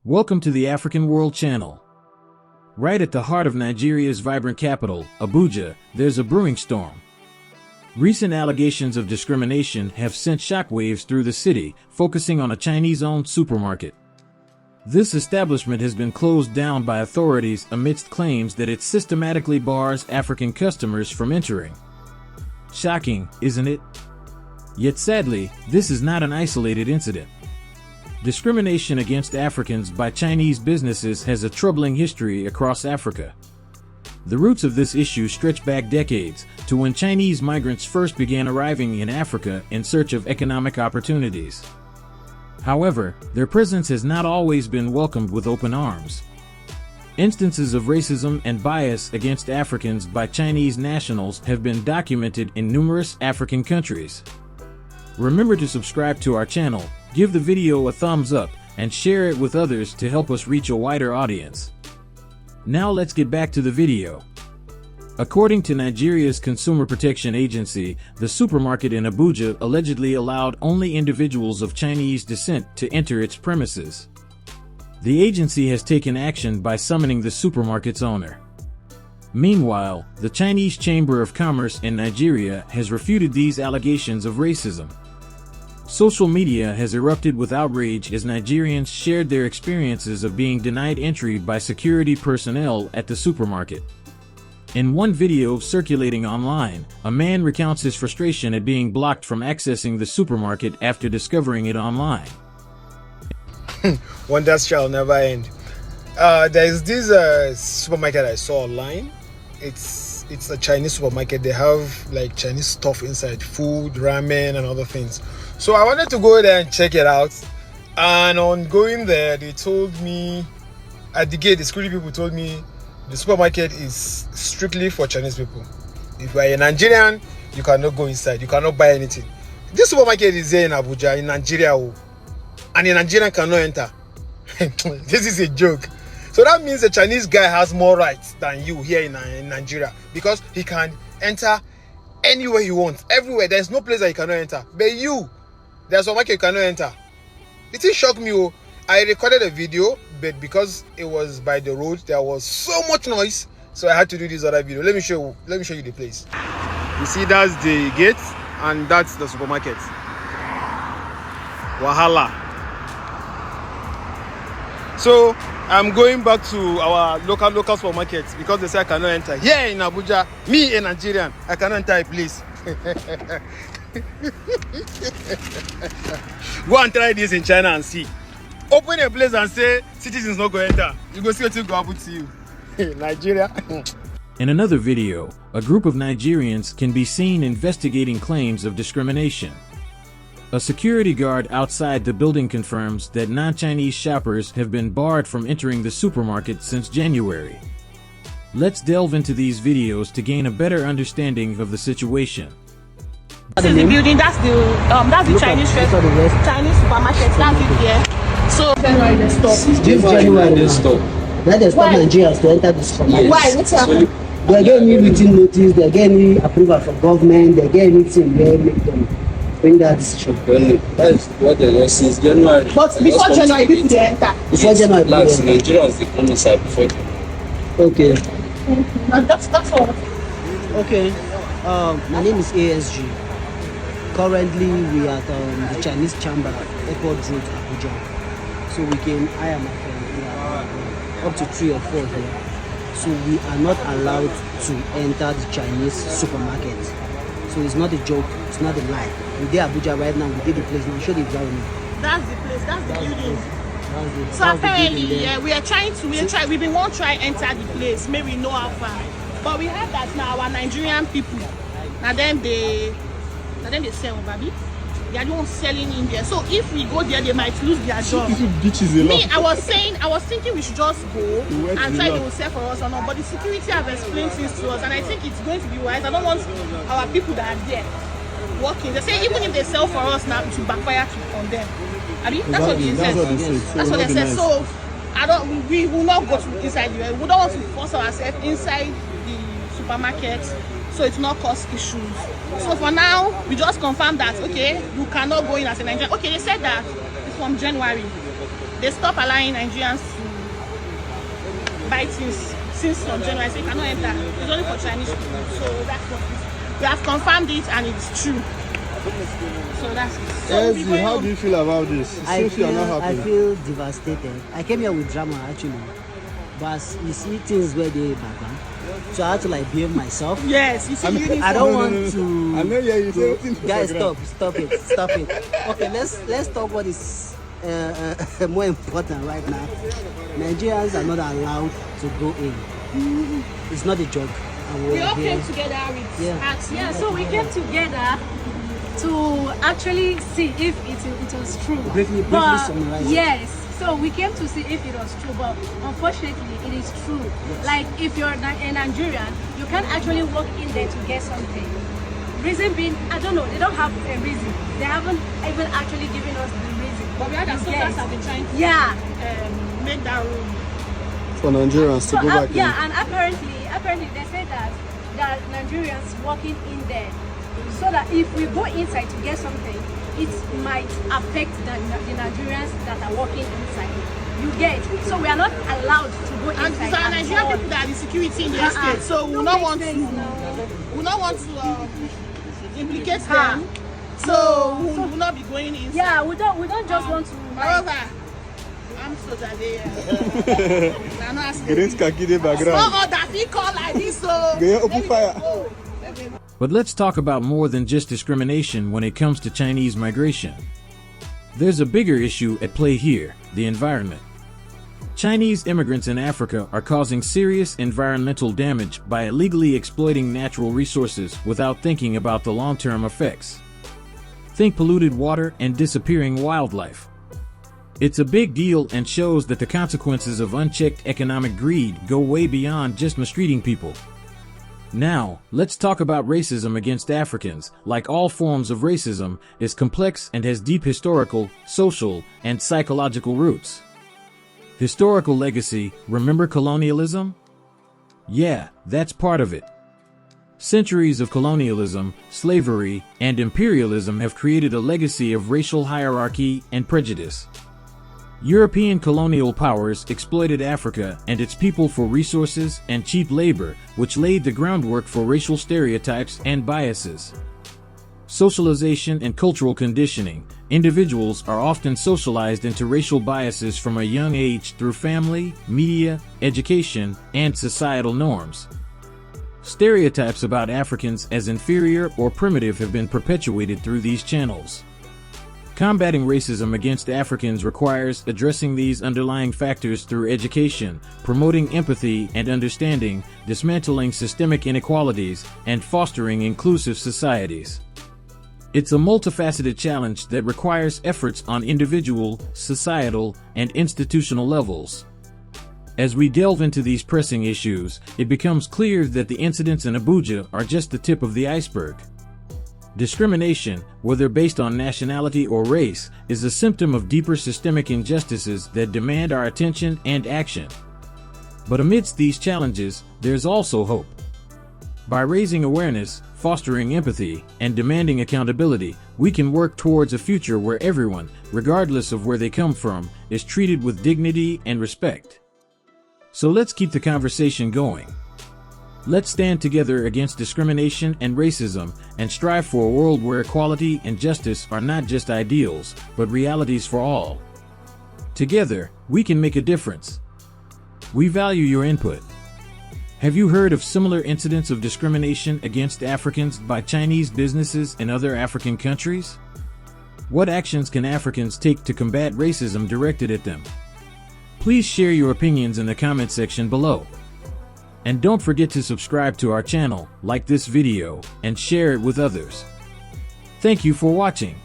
Welcome to the African World Channel. Right at the heart of Nigeria's vibrant capital, Abuja, there's a brewing storm. Recent allegations of discrimination have sent shockwaves through the city, focusing on a Chinese-owned supermarket. This establishment has been closed down by authorities amidst claims that it systematically bars African customers from entering. Shocking, isn't it? Yet sadly, this is not an isolated incident. Discrimination against Africans by Chinese businesses has a troubling history across Africa. The roots of this issue stretch back decades, to when Chinese migrants first began arriving in Africa in search of economic opportunities. However, their presence has not always been welcomed with open arms. Instances of racism and bias against Africans by Chinese nationals have been documented in numerous African countries. Remember to subscribe to our channel, give the video a thumbs up, and share it with others to help us reach a wider audience. Now let's get back to the video. According to Nigeria's Consumer Protection Agency, the supermarket in Abuja allegedly allowed only individuals of Chinese descent to enter its premises. The agency has taken action by summoning the supermarket's owner. Meanwhile, the Chinese Chamber of Commerce in Nigeria has refuted these allegations of racism. Social media has erupted with outrage as Nigerians shared their experiences of being denied entry by security personnel at the supermarket. In one video circulating online, a man recounts his frustration at being blocked from accessing the supermarket after discovering it online. Wonders shall never end. There's this supermarket I saw online. It's a Chinese supermarket. They have like Chinese stuff inside, food, ramen, and other things. So I wanted to go there and check it out. And on going there, they told me at the gate, the security people told me the supermarket is strictly for Chinese people. If you are a Nigerian, you cannot go inside. You cannot buy anything. This supermarket is here in Abuja, in Nigeria, and a Nigerian cannot enter. This is a joke. So that means the Chinese guy has more rights than you here in Nigeria, because he can enter anywhere he wants, everywhere. There's no place that he cannot enter. But you, there's a market you cannot enter. It didn't shock me. I recorded a video, but because it was by the road, there was so much noise, so I had to do this other video. Let me show you the place. You see, that's the gate, and that's the supermarket. Wahala. So I'm going back to our local supermarket because they say I cannot enter. Here in Abuja, me a Nigerian, I cannot enter a place. Go and try this in China and see. Open a place and say citizens not going to enter. You go see what will go happen to you. Nigeria. In another video, a group of Nigerians can be seen investigating claims of discrimination. A security guard outside the building confirms that non-Chinese shoppers have been barred from entering the supermarket since January. Let's delve into these videos to gain a better understanding of the situation. This is the building, that's the Chinese supermarket, that's it here. So January they stop. This January they stop. Now they stop Nigerians to enter the supermarket. Why? What's happening? They're getting written notice, they're getting approval from government, they're getting anything there, make them bring that decision. That's what they know since January. But before January, people they enter. Before January, last Nigerians they come inside before January. Okay. And that's all. Okay. My name is ASG. Currently, we are at the Chinese Chamber, Airport Road, Abuja. So I am my friend, we are up to 3 or 4 here. So we are not allowed to enter the Chinese supermarket. So it's not a joke, it's not a lie. We're there Abuja right now, we did the place now, show the environment. That's the place, that's the building. So apparently, yeah, we've been want to try enter the place, maybe know how far. But we have that now, our Nigerian people. And then they sell, baby. They are the ones selling in there. So if we go there, they might lose their job. Me, I was thinking we should just go and try they will sell for us or not. But the security have explained things to us, and I think it's going to be wise. I don't want our people that are there working. They say even if they sell for us now, it will backfire on them. I mean, that's what they said. That's what they said. So we will not go to inside the. We don't want to force ourselves inside the supermarket, so it will not cause issues. So for now, we just confirm that okay, you cannot go in as a Nigerian. Okay, they said that it's from January. they stopped allowing Nigerians to buy things since from January. So you cannot enter. It's only for Chinese people. So that's what it is. We have confirmed it and it's true. So that's it. So How do you feel about this? Since you are not happy. I feel devastated. I came here with drama actually, but you see things where they background. So I had to like behave myself. Yes, you see, I don't want to. I know you say Guys, stop it. Okay, let's talk what is more important right now. Nigerians are not allowed to go in. It's not a joke. We all came together with hearts. Yeah, so we came together to actually see if it was true. Briefly summarize. Yes, so we came to see if it was true, but unfortunately it is true. Yes. Like if you're a Nigerian, you can't actually walk in there to get something. Reason being, I don't know, they don't have a reason. They haven't even actually given us the reason. But we had the soldiers have been trying to make that rule. For Nigerians to go back in. Yeah, and apparently they say that Nigerians walking in there, so that if we go inside to get something, it might affect the Nigerians that are walking inside. You get? So we are not allowed to go inside. And so Nigerian people that are the security in the estate, so we will not want to implicate them. So we will not be going inside. Yeah, we don't just want to. However, I'm so that they Green khaki the background. Oh, that we call like this, so open fire. But let's talk about more than just discrimination when it comes to Chinese migration. There's a bigger issue at play here: the environment. Chinese immigrants in Africa are causing serious environmental damage by illegally exploiting natural resources without thinking about the long-term effects. Think polluted water and disappearing wildlife. It's a big deal and shows that the consequences of unchecked economic greed go way beyond just mistreating people. Now, let's talk about racism against Africans. Like all forms of racism, is complex and has deep historical, social, and psychological roots. Historical legacy, remember colonialism? Yeah, that's part of it. Centuries of colonialism, slavery, and imperialism have created a legacy of racial hierarchy and prejudice. European colonial powers exploited Africa and its people for resources and cheap labor, which laid the groundwork for racial stereotypes and biases. Socialization and cultural conditioning. Individuals are often socialized into racial biases from a young age through family, media, education, and societal norms. Stereotypes about Africans as inferior or primitive have been perpetuated through these channels. Combating racism against Africans requires addressing these underlying factors through education, promoting empathy and understanding, dismantling systemic inequalities, and fostering inclusive societies. It's a multifaceted challenge that requires efforts on individual, societal, and institutional levels. As we delve into these pressing issues, it becomes clear that the incidents in Abuja are just the tip of the iceberg. Discrimination, whether based on nationality or race, is a symptom of deeper systemic injustices that demand our attention and action. But amidst these challenges, there's also hope. By raising awareness, fostering empathy, and demanding accountability, we can work towards a future where everyone, regardless of where they come from, is treated with dignity and respect. So let's keep the conversation going. Let's stand together against discrimination and racism and strive for a world where equality and justice are not just ideals, but realities for all. Together, we can make a difference. We value your input. Have you heard of similar incidents of discrimination against Africans by Chinese businesses in other African countries? What actions can Africans take to combat racism directed at them? Please share your opinions in the comment section below. And don't forget to subscribe to our channel, like this video, and share it with others. Thank you for watching.